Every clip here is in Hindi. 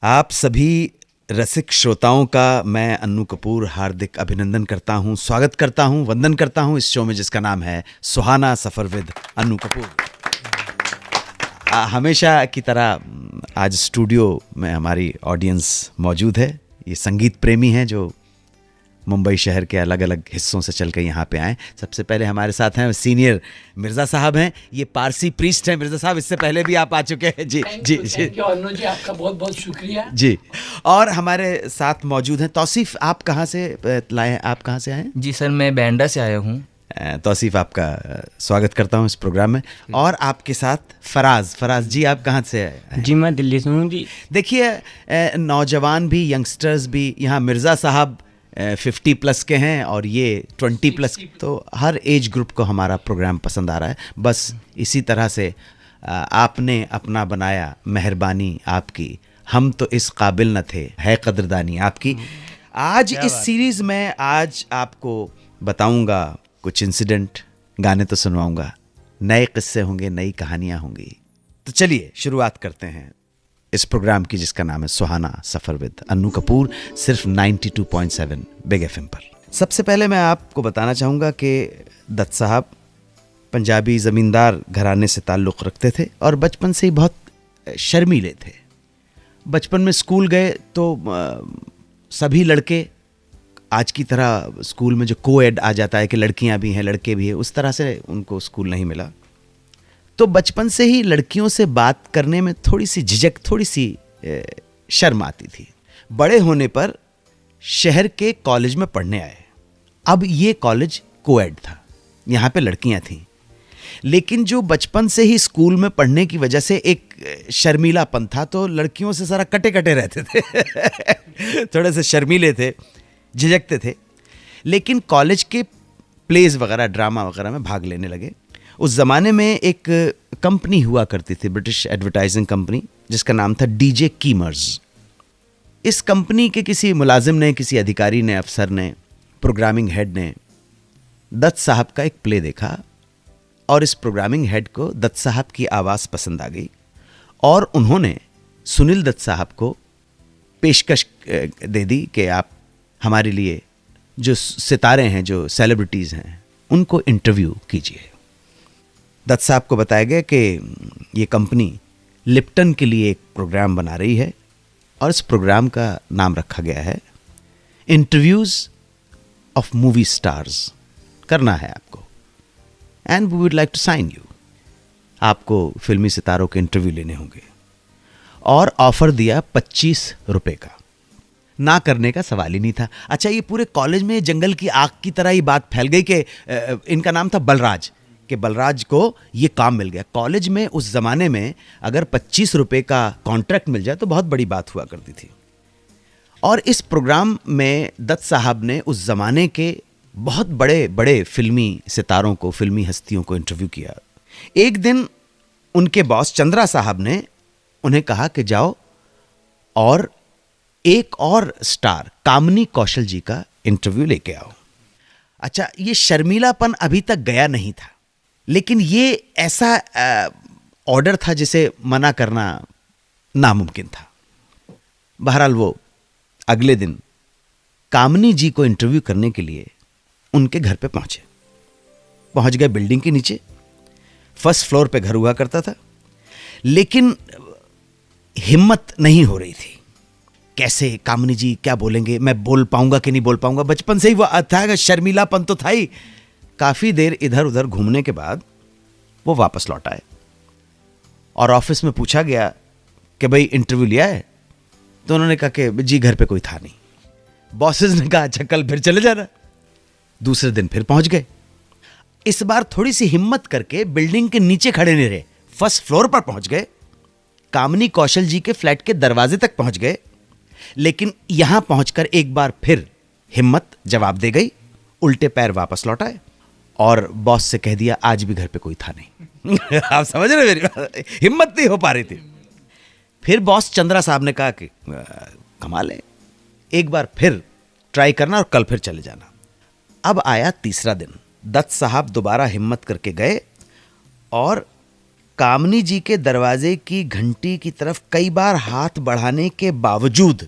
आप सभी रसिक श्रोताओं का मैं अन्नू कपूर हार्दिक अभिनंदन करता हूं, स्वागत करता हूं, वंदन करता हूं इस शो में जिसका नाम है सुहाना सफ़र विद अन्नू कपूर। हमेशा की तरह आज स्टूडियो में हमारी ऑडियंस मौजूद है। ये संगीत प्रेमी हैं जो मुंबई शहर के अलग अलग हिस्सों से चल कर यहाँ पे आए। सबसे पहले हमारे साथ हैं सीनियर मिर्ज़ा साहब हैं, ये पारसी प्रीस्ट हैं। मिर्ज़ा साहब, इससे पहले भी आप आ चुके हैं। जी जी जी अन्नू जी, आपका बहुत बहुत शुक्रिया जी। और हमारे साथ मौजूद हैं तौसीफ। आप कहाँ से लाए हैं, आप कहाँ से आए हैं? जी सर, मैं बैंडा से आया हूँ। तौसीफ, आपका स्वागत करता हूँ इस प्रोग्राम में। और आपके साथ फराज जी, आप कहाँ से आए? जी मैं दिल्ली से हूँ जी। देखिए, नौजवान भी, यंगस्टर्स भी, यहाँ मिर्ज़ा साहब 50 प्लस के हैं और ये 20 प्लस, तो हर एज ग्रुप को हमारा प्रोग्राम पसंद आ रहा है। बस इसी तरह से आपने अपना बनाया, मेहरबानी आपकी, हम तो इस काबिल न थे, है कदरदानी आपकी। आज इस सीरीज़ में आज आपको बताऊंगा कुछ इंसिडेंट, गाने तो सुनवाऊंगा, नए किस्से होंगे, नई कहानियां होंगी। तो चलिए शुरुआत करते हैं इस प्रोग्राम की जिसका नाम है सुहाना सफ़र विद अन्नू कपूर, सिर्फ 92.7 बिग एफएम पर। सबसे पहले मैं आपको बताना चाहूँगा कि दत्त साहब पंजाबी ज़मींदार घराने से ताल्लुक़ रखते थे और बचपन से ही बहुत शर्मीले थे। बचपन में स्कूल गए तो सभी लड़के, आज की तरह स्कूल में जो कोएड आ जाता है कि लड़कियां भी हैं लड़के भी हैं, उस तरह से उनको स्कूल नहीं मिला। तो बचपन से ही लड़कियों से बात करने में थोड़ी सी झिझक, थोड़ी सी शर्म आती थी। बड़े होने पर शहर के कॉलेज में पढ़ने आए। अब ये कॉलेज कोएड था, यहाँ पे लड़कियाँ थीं, लेकिन जो बचपन से ही स्कूल में पढ़ने की वजह से एक शर्मीलापन था, तो लड़कियों से सारा कटे कटे रहते थे थोड़े से शर्मीले थे, झिझकते थे। लेकिन कॉलेज के प्लेज वगैरह, ड्रामा वगैरह में भाग लेने लगे। उस ज़माने में एक कंपनी हुआ करती थी, ब्रिटिश एडवर्टाइजिंग कंपनी, जिसका नाम था डीजे कीमर्स। इस कंपनी के किसी मुलाजिम ने, किसी अधिकारी ने, अफसर ने, प्रोग्रामिंग हेड ने दत्त साहब का एक प्ले देखा और इस प्रोग्रामिंग हेड को दत्त साहब की आवाज़ पसंद आ गई और उन्होंने सुनील दत्त साहब को पेशकश दे दी कि आप हमारे लिए जो सितारे हैं, जो सेलिब्रिटीज़ हैं, उनको इंटरव्यू कीजिए। दत्त साहब को बताया गया कि ये कंपनी लिप्टन के लिए एक प्रोग्राम बना रही है और इस प्रोग्राम का नाम रखा गया है इंटरव्यूज़ ऑफ मूवी स्टार्स। करना है आपको, and we would like to sign you. आपको फिल्मी सितारों के इंटरव्यू लेने होंगे। और ऑफर दिया 25 रुपए का। ना करने का सवाल ही नहीं था। अच्छा, ये पूरे कॉलेज में जंगल की आग की तरह ही बात फैल गई कि इनका नाम था बलराज, कि बलराज को ये काम मिल गया। कॉलेज में उस ज़माने में अगर 25 रुपए का कॉन्ट्रैक्ट मिल जाए तो बहुत बड़ी बात हुआ करती थी। और इस प्रोग्राम में दत्त साहब ने उस ज़माने के बहुत बड़े बड़े फिल्मी सितारों को, फिल्मी हस्तियों को इंटरव्यू किया। एक दिन उनके बॉस चंद्रा साहब ने उन्हें कहा कि जाओ और एक और स्टार कामनी कौशल जी का इंटरव्यू लेके आओ। अच्छा, ये शर्मीलापन अभी तक गया नहीं था, लेकिन ये ऐसा ऑर्डर था जिसे मना करना नामुमकिन था। बहरहाल वो अगले दिन कामनी जी को इंटरव्यू करने के लिए उनके घर पे पहुंच गए बिल्डिंग के नीचे। फर्स्ट फ्लोर पे घर हुआ करता था, लेकिन हिम्मत नहीं हो रही थी। कैसे, कामनी जी क्या बोलेंगे, मैं बोल पाऊंगा कि नहीं बोल पाऊंगा। बचपन से ही वो था, शर्मीलापन तो था ही। काफ़ी देर इधर उधर घूमने के बाद वो वापस लौट आए और ऑफिस में पूछा गया कि भाई इंटरव्यू लिया है? तो उन्होंने कहा कि जी घर पे कोई था नहीं। बॉसेस ने कहा अच्छा कल फिर चले जाना। दूसरे दिन फिर पहुंच गए। इस बार थोड़ी सी हिम्मत करके बिल्डिंग के नीचे खड़े नहीं रहे, फर्स्ट फ्लोर पर पहुंच गए। कामनी कौशल जी के फ्लैट के दरवाजे तक पहुंच गए, लेकिन यहां पहुंचकर एक बार फिर हिम्मत जवाब दे गई। उल्टे पैर वापस लौट आए और बॉस से कह दिया आज भी घर पे कोई था नहीं। आप समझ रहे मेरी बात? हिम्मत नहीं हो पा रही थी। फिर बॉस चंद्रा साहब ने कहा कि कमाल है, एक बार फिर ट्राई करना और कल फिर चले जाना। अब आया तीसरा दिन। दत्त साहब दोबारा हिम्मत करके गए और कामनी जी के दरवाजे की घंटी की तरफ कई बार हाथ बढ़ाने के बावजूद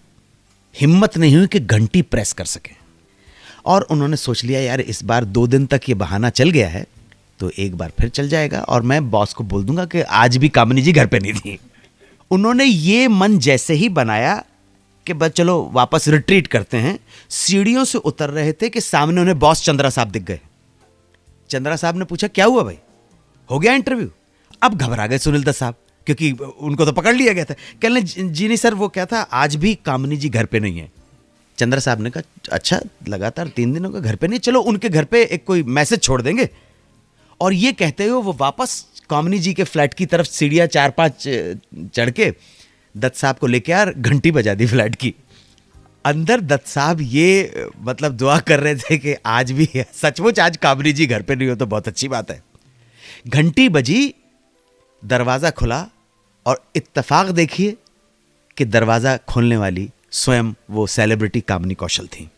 हिम्मत नहीं हुई कि घंटी प्रेस कर सके। और उन्होंने सोच लिया यार इस बार 2 दिन तक ये बहाना चल गया है तो एक बार फिर चल जाएगा और मैं बॉस को बोल दूंगा कि आज भी कामनी जी घर पे नहीं थी। उन्होंने ये मन जैसे ही बनाया कि बस चलो वापस रिट्रीट करते हैं, सीढ़ियों से उतर रहे थे कि सामने उन्हें बॉस चंद्रा साहब दिख गए। चंद्रा साहब ने पूछा क्या हुआ भाई, हो गया इंटरव्यू? अब घबरा गए सुनील दत्त साहब क्योंकि उनको तो पकड़ लिया गया था। कहने जी नहीं सर, वो क्या था, आज भी कामनी जी घर पे नहीं है। चंद्रा साहब ने कहा अच्छा, लगातार 3 दिनों का घर पे नहीं, चलो उनके घर पे एक कोई मैसेज छोड़ देंगे। और ये कहते हुए वो वापस कामनी जी के फ्लैट की तरफ सीढ़ियाँ 4-5 चढ़ के दत्त साहब को लेके यार घंटी बजा दी फ्लैट की। अंदर दत्त साहब ये मतलब दुआ कर रहे थे कि आज भी सचमुच आज कामनी जी घर पे नहीं हो तो बहुत अच्छी बात है। घंटी बजी, दरवाज़ा खुला और इत्तेफाक देखिए कि दरवाज़ा खोलने वाली स्वयं वो सेलिब्रिटी कामनी कौशल थी।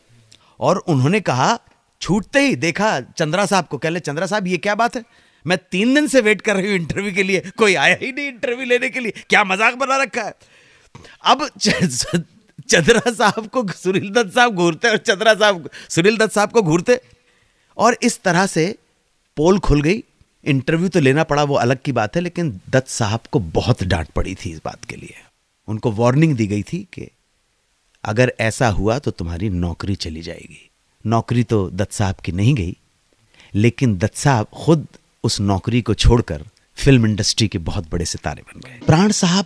और उन्होंने कहा, छूटते ही देखा चंद्रा साहब को, कह ले चंद्रा साहब ये क्या बात है, मैं 3 दिन से वेट कर रही हूँ इंटरव्यू के लिए, कोई आया ही नहीं इंटरव्यू लेने के लिए, क्या मजाक बना रखा है। अब चंद्रा साहब को सुनील दत्त साहब घूरते और चंद्रा साहब सुनील दत्त साहब को घूरते और इस तरह से पोल खुल गई। इंटरव्यू तो लेना पड़ा, वो अलग की बात है, लेकिन दत्त साहब को बहुत डांट पड़ी थी इस बात के लिए। उनको वार्निंग दी गई थी कि अगर ऐसा हुआ तो तुम्हारी नौकरी चली जाएगी। नौकरी तो दत्त साहब की नहीं गई, लेकिन दत्त साहब खुद उस नौकरी को छोड़कर फिल्म इंडस्ट्री के बहुत बड़े सितारे बन गए। प्राण साहब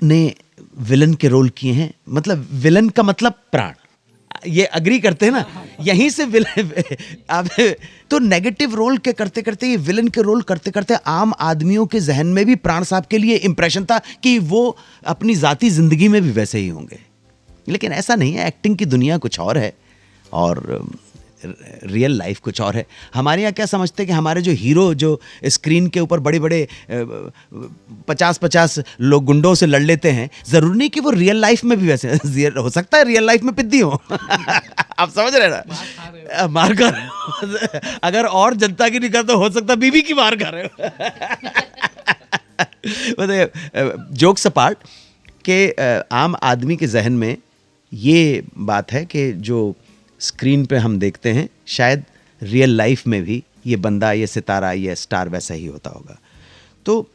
ने विलन के रोल किए हैं, मतलब विलन का मतलब प्राण, ये अग्री करते हैं ना, यहीं से विलन आप तो नेगेटिव रोल के करते करते ये विलन के रोल करते करते आम आदमियों के जहन में भी प्राण साहब के लिए इंप्रेशन था कि वो अपनी जाती जिंदगी में भी वैसे ही होंगे। लेकिन ऐसा नहीं है, एक्टिंग की दुनिया कुछ और है और रियल लाइफ कुछ और है। हमारे यहाँ क्या समझते हैं कि हमारे जो हीरो जो स्क्रीन के ऊपर बड़े बड़े 50-50 लोग गुंडों से लड़ लेते हैं, जरूरी नहीं कि वो रियल लाइफ में भी वैसे हो सकता है रियल लाइफ में पिद्दी हो आप समझ रहे ना, मार खा रहे हो अगर और जनता की नहीं करते हो सकता बीवी की मार खा रहे हो जोक्स अपार्ट के आम आदमी के जहन में ये बात है कि जो स्क्रीन पे हम देखते हैं शायद रियल लाइफ में भी ये बंदा, ये सितारा, ये स्टार वैसा ही होता होगा। तो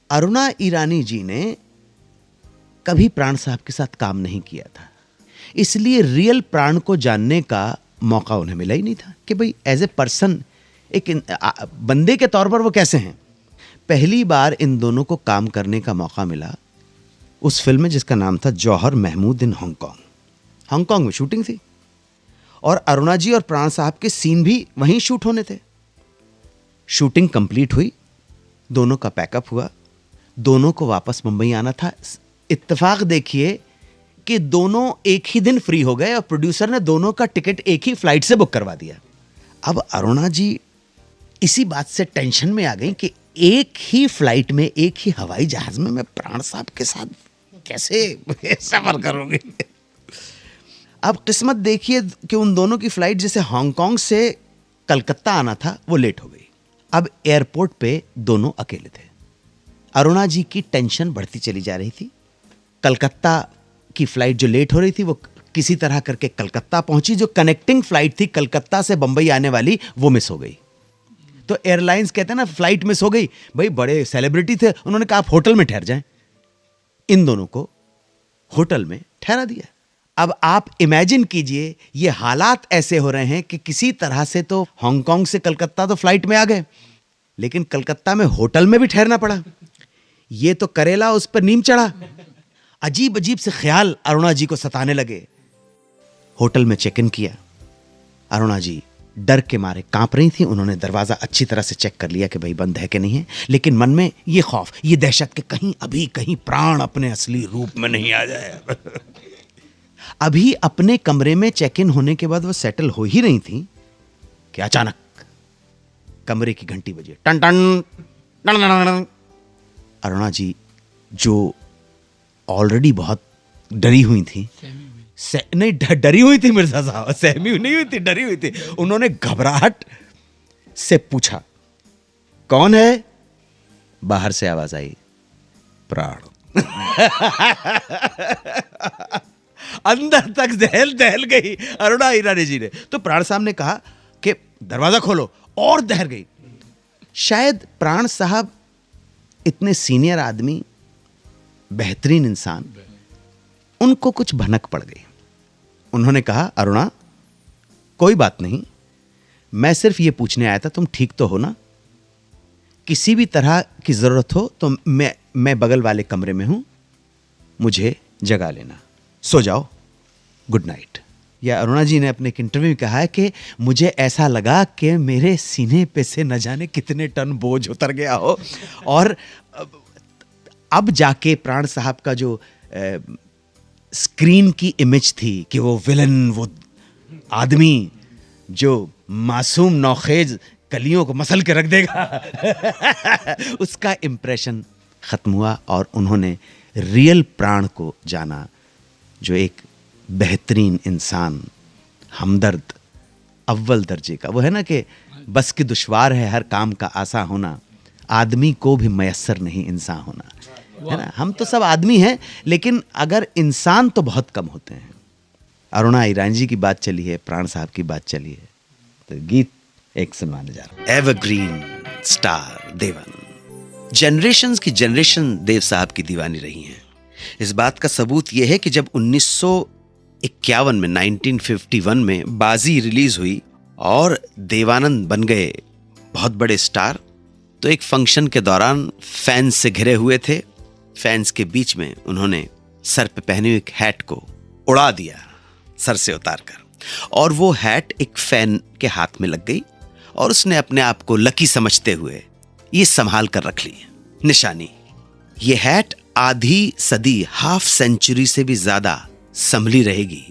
अरुणा ईरानी जी ने कभी प्राण साहब के साथ काम नहीं किया था, इसलिए रियल प्राण को जानने का मौका उन्हें मिला ही नहीं था कि भाई एज ए पर्सन, एक बंदे के तौर पर वो कैसे हैं। पहली बार इन दोनों को काम करने का मौका मिला उस फिल्म में जिसका नाम था जौहर महमूद इन हांगकांग। हांगकांग में शूटिंग थी और अरुणा जी और प्राण साहब के सीन भी वहीं शूट होने थे। शूटिंग कंप्लीट हुई, दोनों का पैकअप हुआ, दोनों को वापस मुंबई आना था। इत्तेफाक देखिए कि दोनों एक ही दिन फ्री हो गए और प्रोड्यूसर ने दोनों का टिकट एक ही फ्लाइट से बुक करवा दिया। अब अरुणा जी इसी बात से टेंशन में आ गई कि एक ही फ्लाइट में, एक ही हवाई जहाज में मैं प्राण साहब के साथ कैसे सफर करूंगी। अब किस्मत देखिए कि उन दोनों की फ्लाइट जैसे हांगकांग से कलकत्ता आना था वो लेट हो गई। अब एयरपोर्ट पे दोनों अकेले थे। अरुणा जी की टेंशन बढ़ती चली जा रही थी। कलकत्ता की फ्लाइट जो लेट हो रही थी वो किसी तरह करके कलकत्ता पहुंची, जो कनेक्टिंग फ्लाइट थी कलकत्ता से बंबई आने वाली वो मिस हो गई। तो एयरलाइंस कहते हैं ना फ्लाइट मिस हो गई, भाई बड़े सेलिब्रिटी थे, उन्होंने कहा आप होटल में ठहर जाएं। इन दोनों को होटल में ठहरा दिया। अब आप इमेजिन कीजिए, ये हालात ऐसे हो रहे हैं कि किसी तरह से तो हांगकांग से कलकत्ता तो फ्लाइट में आ गए, लेकिन कलकत्ता में होटल में भी ठहरना पड़ा। ये तो करेला उस पर नीम चढ़ा। अजीब अजीब से ख्याल अरुणा जी को सताने लगे। होटल में चेक इन किया। अरुणा जी डर के मारे कांप रही थी। उन्होंने दरवाजा अच्छी तरह से चेक कर लिया कि भाई बंद है कि नहीं है, लेकिन मन में ये खौफ, ये दहशत कि कहीं अभी कहीं प्राण अपने असली रूप में नहीं आ जाए। अभी अपने कमरे में चेक इन होने के बाद वो सेटल हो ही रही थी कि अचानक कमरे की घंटी बजी। टन टन टन टन। अरुणा जी जो ऑलरेडी बहुत डरी हुई थी, नहीं डरी हुई थी मिर्जा साहब, सहमी नहीं हुई थी, डरी हुई थी। उन्होंने घबराहट से पूछा कौन है? बाहर से आवाज आई, प्राण। अंदर तक दहल गई अरुणा ईरानी जी ने। तो प्राण साहब ने कहा कि दरवाजा खोलो, और दहल गई। शायद प्राण साहब इतने सीनियर आदमी, बेहतरीन इंसान, उनको कुछ भनक पड़ गई। उन्होंने कहा, अरुणा कोई बात नहीं, मैं सिर्फ ये पूछने आया था तुम ठीक तो हो ना? किसी भी तरह की जरूरत हो तो मैं बगल वाले कमरे में हूं, मुझे जगा लेना, सो जाओ, गुड नाइट। या अरुणा जी ने अपने एक इंटरव्यू में कहा है कि मुझे ऐसा लगा कि मेरे सीने पे से न जाने कितने टन बोझ उतर गया हो। और अब जाके प्राण साहब का जो स्क्रीन की इमेज थी कि वो विलन, वो आदमी जो मासूम नौखेज कलियों को मसल के रख देगा, उसका इंप्रेशन खत्म हुआ और उन्होंने रियल प्राण को जाना, जो एक बेहतरीन इंसान, हमदर्द, अव्वल दर्जे का। वो है ना कि बस की दुश्वार है हर काम का आसा होना, आदमी को भी मयस्सर नहीं इंसान होना, है ना। हम तो सब आदमी हैं, लेकिन अगर इंसान तो बहुत कम होते हैं। अरुणा ईरानी जी की बात चली है, प्राण साहब की बात चली है, तो गीत एक सुनवाने जा रहा है। Evergreen star Dev Anand. जनरेशंस की जनरेशन देव साहब की दीवानी रही हैं। इस बात का सबूत यह है कि जब 1951 में 1951 में बाजी रिलीज हुई और देवानंद बन गए बहुत बड़े स्टार, तो एक फंक्शन के दौरान फैंस से घिरे हुए थे। फैंस के बीच में उन्होंने सर पे पहने हुए एक हैट को उड़ा दिया, सर से उतार कर, और वो हैट एक फैन के हाथ में लग गई और उसने अपने आप को लकी समझते हुए ये संभाल कर रख ली निशानी। ये हैट आधी सदी, हाफ सेंचुरी से भी ज्यादा संभली रहेगी,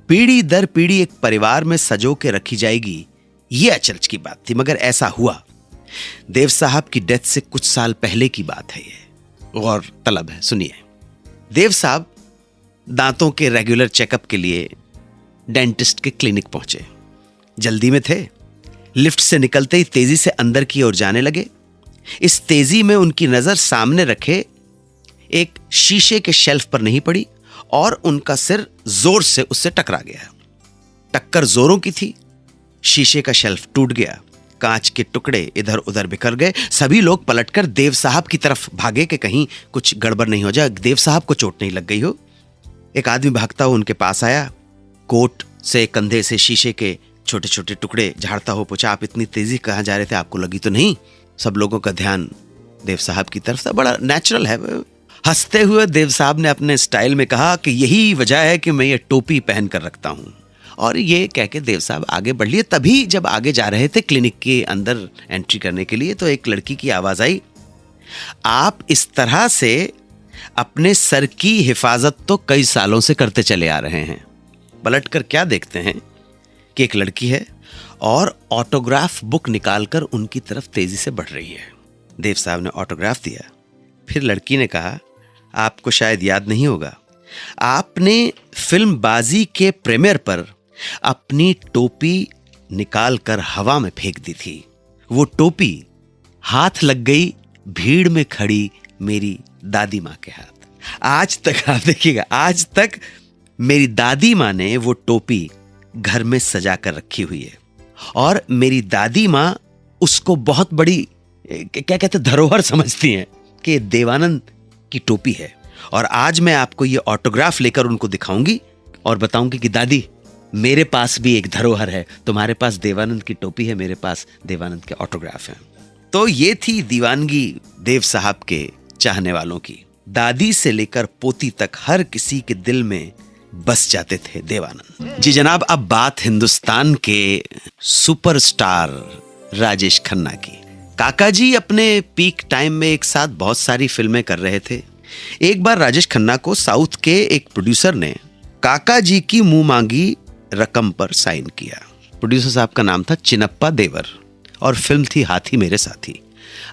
पीढ़ी दर पीढ़ी एक परिवार में सजो के रखी जाएगी। ये अचरज की बात थी, मगर ऐसा हुआ। देव साहब की डेथ से कुछ साल पहले की बात है, ये गौर तलब है, सुनिए। देव साहब दांतों के रेगुलर चेकअप के लिए डेंटिस्ट के क्लिनिक पहुंचे। जल्दी में थे, लिफ्ट से निकलते ही तेजी से अंदर की ओर जाने लगे। इस तेजी में उनकी नजर सामने रखे एक शीशे के शेल्फ पर नहीं पड़ी और उनका सिर जोर से उससे टकरा गया। टक्कर जोरों की थी, शीशे का शेल्फ टूट गया, कांच के टुकड़े इधर उधर बिखर गए। सभी लोग पलटकर देव साहब की तरफ भागे कि कहीं कुछ गड़बड़ नहीं हो जाए, देव साहब को चोट नहीं लग गई हो। एक आदमी भागता हुआ उनके पास आया, कोट से कंधे से शीशे के छोटे छोटे टुकड़े झाड़ता हुआ पूछा, आप इतनी तेजी कहां जा रहे थे, आपको लगी तो नहीं? सब लोगों का ध्यान देव साहब की तरफ था। बड़ा नेचुरल है। हंसते हुए देव साहब ने अपने स्टाइल में कहा कि यही वजह है कि मैं ये टोपी पहन कर रखता हूं। और ये कह के देव साहब आगे बढ़ लिए। तभी जब आगे जा रहे थे क्लिनिक के अंदर एंट्री करने के लिए, तो एक लड़की की आवाज आई, आप इस तरह से अपने सर की हिफाजत तो कई सालों से करते चले आ रहे हैं। पलट कर क्या देखते हैं कि एक लड़की है और ऑटोग्राफ बुक निकालकर उनकी तरफ तेजी से बढ़ रही है। देव साहब ने ऑटोग्राफ दिया। फिर लड़की ने कहा, आपको शायद याद नहीं होगा, आपने फिल्म बाजी के प्रीमियर पर अपनी टोपी निकालकर हवा में फेंक दी थी। वो टोपी हाथ लग गई भीड़ में खड़ी मेरी दादी माँ के हाथ। आज तक आप देखिएगा, आज तक मेरी दादी माँ ने वो टोपी घर में सजा कर रखी हुई है और मेरी दादी माँ उसको बहुत बड़ी क्या कहते धरोहर समझती हैं कि देवानंद की टोपी है। और आज मैं आपको ये ऑटोग्राफ लेकर उनको दिखाऊंगी और बताऊंगी कि दादी, मेरे पास भी एक धरोहर है, तुम्हारे पास देवानंद की टोपी है, मेरे पास देवानंद के ऑटोग्राफ हैं। तो ये थी दीवानगी देव साहब के चाहने वालों की। दादी से लेकर पोती तक हर किसी के दिल में बस जाते थे देवानंद जी। जनाब, अब बात हिंदुस्तान के सुपरस्टार राजेश खन्ना की। काका जी अपने पीक टाइम में एक साथ बहुत सारी फिल्में कर रहे थे। एक बार राजेश खन्ना को साउथ के एक प्रोड्यूसर ने काका जी की मुंह मांगी रकम पर साइन किया। प्रोड्यूसर साहब का नाम था चिनप्पा देवर और फिल्म थी हाथी मेरे साथी।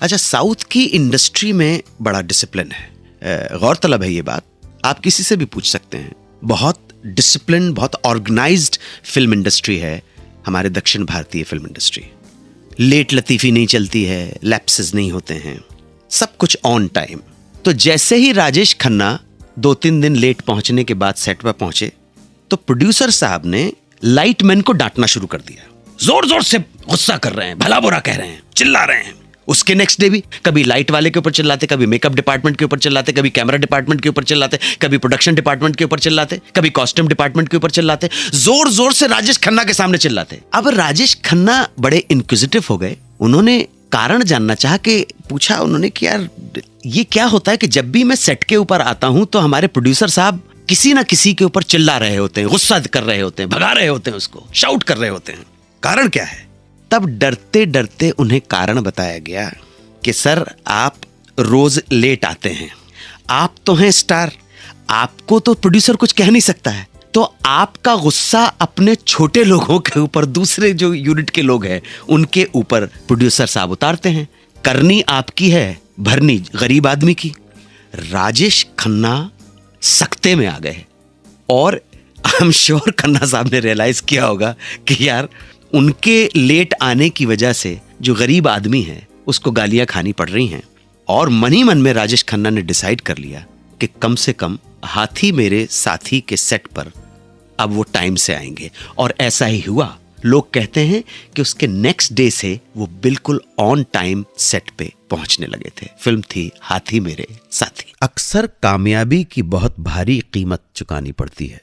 अच्छा, साउथ की इंडस्ट्री में बड़ा डिसिप्लिन है। गौरतलब है ये बात, आप किसी से भी पूछ सकते हैं। बहुत डिसिप्लिन, बहुत ऑर्गेनाइज्ड फिल्म इंडस्ट्री है हमारे दक्षिण भारतीय फिल्म इंडस्ट्री। लेट लतीफ़ी नहीं चलती है, लैप्सेस नहीं होते हैं। सब कुछ ऑन टाइम। तो जैसे ही राजेश खन्ना 2-3 दिन लेट पहुंचने के बाद सेट पर पहुंचे तो प्रोड्यूसर साहब ने लाइटमैन को डांटना शुरू कर दिया। जोर जोर से गुस्सा कर रहे हैं, भला बुरा कह रहे हैं, चिल्ला रहे हैं। उसके नेक्स्ट डे भी कभी लाइट वाले के ऊपर चिल्लाते, कभी मेकअप डिपार्टमेंट के ऊपर चिल्लाते, कभी कैमरा डिपार्टमेंट के ऊपर चिल्लाते, कभी प्रोडक्शन डिपार्टमेंट के ऊपर चिल्लाते, कभी कॉस्ट्यूम डिपार्टमेंट के ऊपर चिल्लाते, जोर जोर से राजेश खन्ना के सामने चिल्लाते। अब राजेश खन्ना बड़े इंक्विजिटिव हो गए। उन्होंने कारण जानना चाहा कि पूछा उन्होंने कि यार ये क्या होता है कि जब भी मैं सेट के ऊपर आता हूं तो हमारे प्रोड्यूसर साहब किसी ना किसी के ऊपर चिल्ला रहे होते हैं, गुस्सा कर रहे होते हैं, भगा रहे होते हैं, उसको शाउट कर रहे होते हैं, कारण क्या है? तब डरते डरते उन्हें कारण बताया गया कि सर आप रोज लेट आते हैं, आप तो हैं स्टार, आपको तो प्रोड्यूसर कुछ कह नहीं सकता है, तो आपका गुस्सा अपने छोटे लोगों के ऊपर, दूसरे जो यूनिट के लोग हैं उनके ऊपर प्रोड्यूसर साहब उतारते हैं। करनी आपकी है, भरनी गरीब आदमी की। राजेश खन्ना सख्ते में आ गए और आई एम श्योर खन्ना साहब ने रियलाइज किया होगा कि यार उनके लेट आने की वजह से जो गरीब आदमी है उसको गालियां खानी पड़ रही हैं। और मन ही मन में राजेश खन्ना ने डिसाइड कर लिया कि कम से कम हाथी मेरे साथी के सेट पर अब वो टाइम से आएंगे। और ऐसा ही हुआ। लोग कहते हैं कि उसके नेक्स्ट डे से वो बिल्कुल ऑन टाइम सेट पे पहुंचने लगे थे। फिल्म थी हाथी मेरे साथी। अक्सर कामयाबी की बहुत भारी कीमत चुकानी पड़ती है।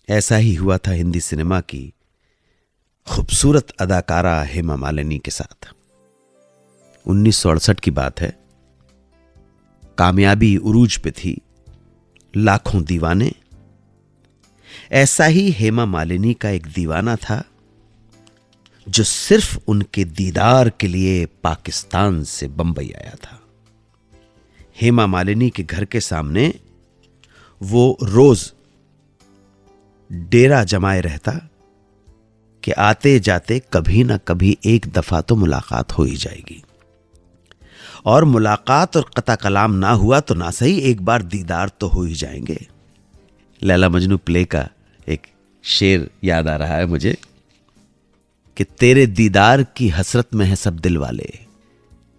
ऐसा ही हुआ था हिंदी सिनेमा की खूबसूरत अदाकारा हेमा मालिनी के साथ। 1968 की बात है। कामयाबी उरूज पे थी, लाखों दीवाने। ऐसा ही हेमा मालिनी का एक दीवाना था जो सिर्फ उनके दीदार के लिए पाकिस्तान से बंबई आया था। हेमा मालिनी के घर के सामने वो रोज डेरा जमाए रहता कि आते जाते कभी ना कभी एक दफा तो मुलाकात हो ही जाएगी। और मुलाकात और कता कलाम ना हुआ तो ना सही, एक बार दीदार तो हो ही जाएंगे। लैला मजनू प्ले का एक शेर याद आ रहा है मुझे कि तेरे दीदार की हसरत में है सब दिल वाले,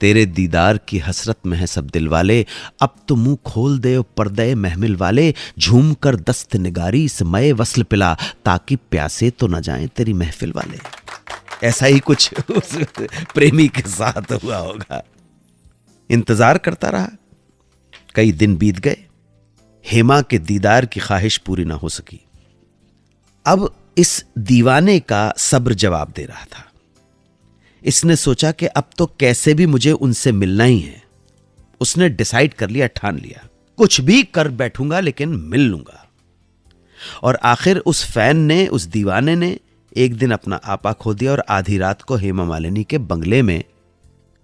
तेरे दीदार की हसरत में है सब दिल वाले, अब तो मुंह खोल दे पर्दे महमिल वाले, झूम कर दस्त निगारी से मय वस्ल पिला, ताकि प्यासे तो न जाएं तेरी महफिल वाले। ऐसा ही कुछ उस प्रेमी के साथ हुआ होगा। इंतजार करता रहा, कई दिन बीत गए, हेमा के दीदार की ख्वाहिश पूरी ना हो सकी। अब इस दीवाने का सब्र जवाब दे रहा था। इसने सोचा कि अब तो कैसे भी मुझे उनसे मिलना ही है। उसने डिसाइड कर लिया, ठान लिया, कुछ भी कर बैठूंगा लेकिन मिल लूंगा। और आखिर उस फैन ने, उस दीवाने ने एक दिन अपना आपा खो दिया और आधी रात को हेमा मालिनी के बंगले में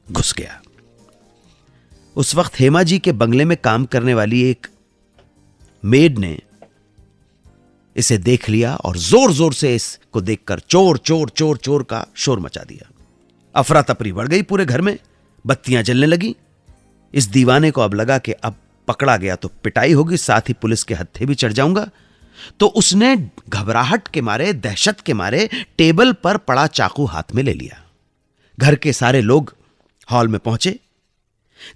घुस गया। उस वक्त हेमा जी के बंगले में काम करने वाली एक मेड ने इसे देख लिया और जोर जोर से इसको देखकर चोर चोर चोर चोर का शोर मचा दिया। अफरा तफरी बढ़ गई पूरे घर में, बत्तियां जलने लगी। इस दीवाने को अब लगा कि अब पकड़ा गया तो पिटाई होगी, साथ ही पुलिस के हत्थे भी चढ़ जाऊंगा। तो उसने घबराहट के मारे, दहशत के मारे टेबल पर पड़ा चाकू हाथ में ले लिया। घर के सारे लोग हॉल में पहुंचे।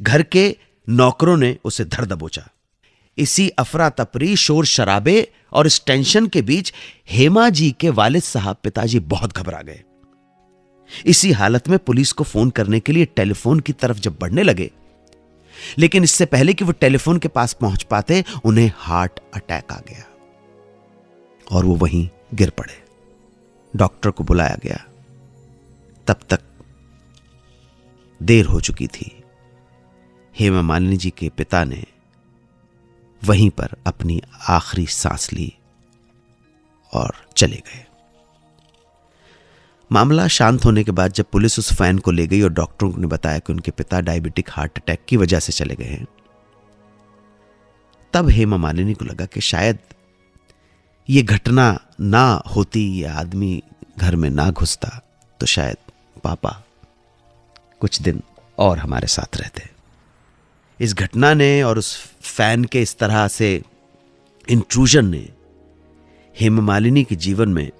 घर के नौकरों ने उसे धर दबोचा। इसी अफरा तफरी, शोर शराबे और इस टेंशन के बीच हेमा जी के वालिद साहब, पिताजी बहुत घबरा गए। इसी हालत में पुलिस को फोन करने के लिए टेलीफोन की तरफ जब बढ़ने लगे, लेकिन इससे पहले कि वो टेलीफोन के पास पहुंच पाते, उन्हें हार्ट अटैक आ गया और वो वहीं गिर पड़े। डॉक्टर को बुलाया गया, तब तक देर हो चुकी थी। हेमा मालिनी जी के पिता ने वहीं पर अपनी आखिरी सांस ली और चले गए। मामला शांत होने के बाद जब पुलिस उस फैन को ले गई और डॉक्टरों ने बताया कि उनके पिता डायबिटिक हार्ट अटैक की वजह से चले गए हैं, तब हेमा मालिनी को लगा कि शायद ये घटना ना होती, ये आदमी घर में ना घुसता, तो शायद पापा कुछ दिन और हमारे साथ रहते। इस घटना ने और उस फैन के इस तरह से इंट्रूजन ने हेमा मालिनी के जीवन में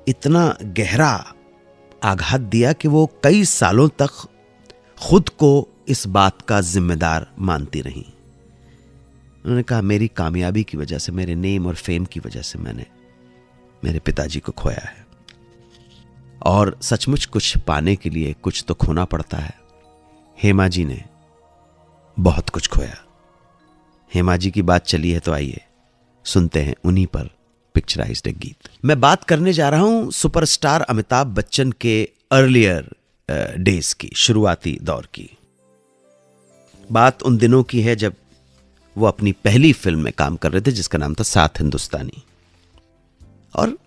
इतना गहरा आघात दिया कि वो कई सालों तक खुद को इस बात का जिम्मेदार मानती रहीं। उन्होंने कहा मेरी कामयाबी की वजह से, मेरे नेम और फेम की वजह से मैंने मेरे पिताजी को खोया है, और सचमुच कुछ पाने के लिए कुछ तो खोना पड़ता है। हेमा जी ने बहुत कुछ खोया। हेमा जी की बात चली है तो आइए सुनते हैं उन्हीं पर पिक्चराइज्ड एक गीत। मैं बात करने जा रहा हूं सुपरस्टार अमिताभ बच्चन के अर्लियर डेज की, शुरुआती दौर की। बात उन दिनों की है जब वो अपनी पहली फिल्म में काम कर रहे थे जिसका नाम था सात हिंदुस्तानी, और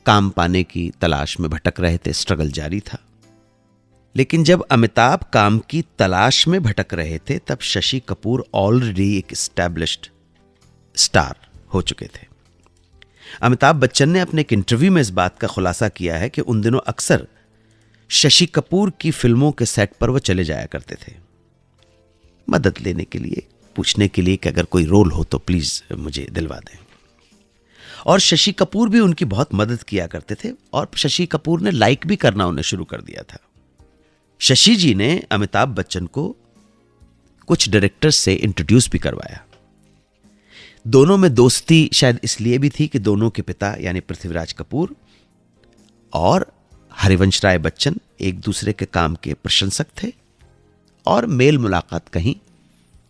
काम पाने की तलाश में भटक रहे थे, स्ट्रगल जारी था। लेकिन जब अमिताभ काम की तलाश में भटक रहे थे तब शशि कपूर ऑलरेडी एक एस्टैब्लिश्ड स्टार हो चुके थे। अमिताभ बच्चन ने अपने एक इंटरव्यू में इस बात का खुलासा किया है कि उन दिनों अक्सर शशि कपूर की फिल्मों के सेट पर वो चले जाया करते थे मदद लेने के लिए, पूछने के लिए कि अगर कोई रोल हो तो प्लीज मुझे दिलवा दें। और शशि कपूर भी उनकी बहुत मदद किया करते थे, और शशि कपूर ने लाइक भी करना उन्हें शुरू कर दिया था। शशि जी ने अमिताभ बच्चन को कुछ डायरेक्टर्स से इंट्रोड्यूस भी करवाया। दोनों में दोस्ती शायद इसलिए भी थी कि दोनों के पिता यानी पृथ्वीराज कपूर और हरिवंश राय बच्चन एक दूसरे के काम के प्रशंसक थे, और मेल मुलाकात कहीं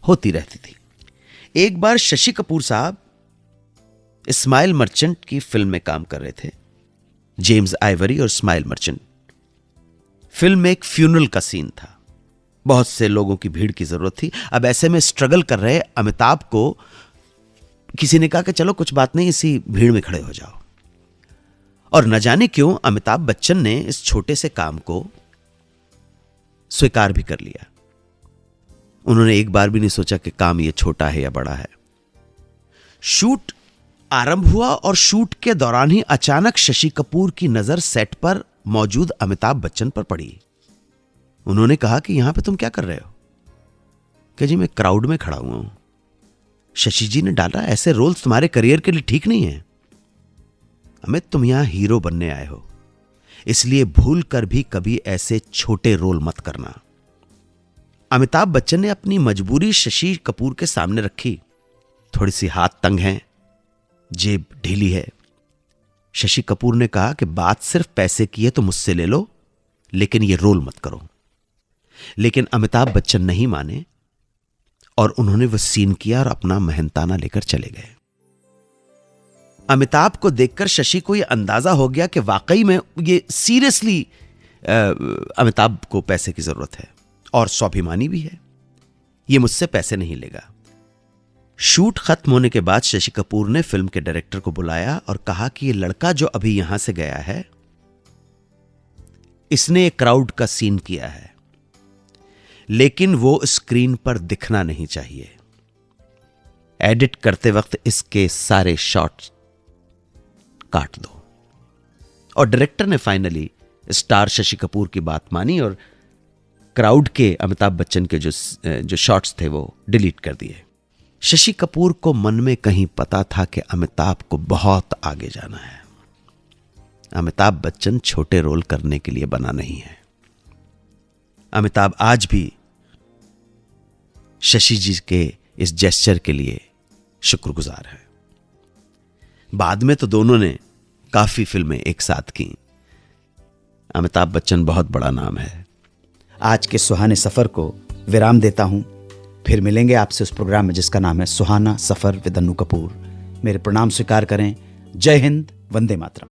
होती रहती थी। एक बार शशि कपूर साहब स्माइल मर्चेंट की फिल्म में काम कर रहे थे, जेम्स आइवरी और स्माइल मर्चेंट। फिल्म में एक फ्यूनरल का सीन था, बहुत से लोगों की भीड़ की जरूरत थी। अब ऐसे में स्ट्रगल कर रहे अमिताभ को किसी ने कहा कि चलो कुछ बात नहीं, इसी भीड़ में खड़े हो जाओ। और न जाने क्यों अमिताभ बच्चन ने इस छोटे से काम को स्वीकार भी कर लिया। उन्होंने एक बार भी नहीं सोचा कि काम यह छोटा है या बड़ा है। शूट आरंभ हुआ और शूट के दौरान ही अचानक शशि कपूर की नजर सेट पर मौजूद अमिताभ बच्चन पर पड़ी। उन्होंने कहा कि यहां पे तुम क्या कर रहे हो? कि जी मैं क्राउड में खड़ा हुआ हूं। शशि जी ने डाला, ऐसे रोल्स तुम्हारे करियर के लिए ठीक नहीं है अमित, तुम यहां हीरो बनने आए हो, इसलिए भूल कर भी कभी ऐसे छोटे रोल मत करना। अमिताभ बच्चन ने अपनी मजबूरी शशि कपूर के सामने रखी। थोड़ी सी हाथ तंग हैं, जेब ढीली है। शशि कपूर ने कहा कि बात सिर्फ पैसे की है तो मुझसे ले लो, लेकिन ये रोल मत करो। लेकिन अमिताभ बच्चन नहीं माने और उन्होंने वह सीन किया और अपना मेहनताना लेकर चले गए। अमिताभ को देखकर शशि को यह अंदाजा हो गया कि वाकई में ये सीरियसली अमिताभ को पैसे की जरूरत है, और स्वाभिमानी भी है, ये मुझसे पैसे नहीं लेगा। शूट खत्म होने के बाद शशि कपूर ने फिल्म के डायरेक्टर को बुलाया और कहा कि ये लड़का जो अभी यहां से गया है, इसने एक क्राउड का सीन किया है, लेकिन वो स्क्रीन पर दिखना नहीं चाहिए। एडिट करते वक्त इसके सारे शॉट्स काट दो। और डायरेक्टर ने फाइनली स्टार शशि कपूर की बात मानी और क्राउड के अमिताभ बच्चन के जो शॉट्स थे वो डिलीट कर दिए। शशि कपूर को मन में कहीं पता था कि अमिताभ को बहुत आगे जाना है। अमिताभ बच्चन छोटे रोल करने के लिए बना नहीं है। अमिताभ आज भी शशि जी के इस जेस्चर के लिए शुक्रगुजार है। बाद में तो दोनों ने काफी फिल्में एक साथ की। अमिताभ बच्चन बहुत बड़ा नाम है। आज के सुहाने सफर को विराम देता हूं। फिर मिलेंगे आपसे उस प्रोग्राम में जिसका नाम है सुहाना सफर विद अन्नू कपूर। मेरे प्रणाम स्वीकार करें। जय हिंद, वंदे मातरम।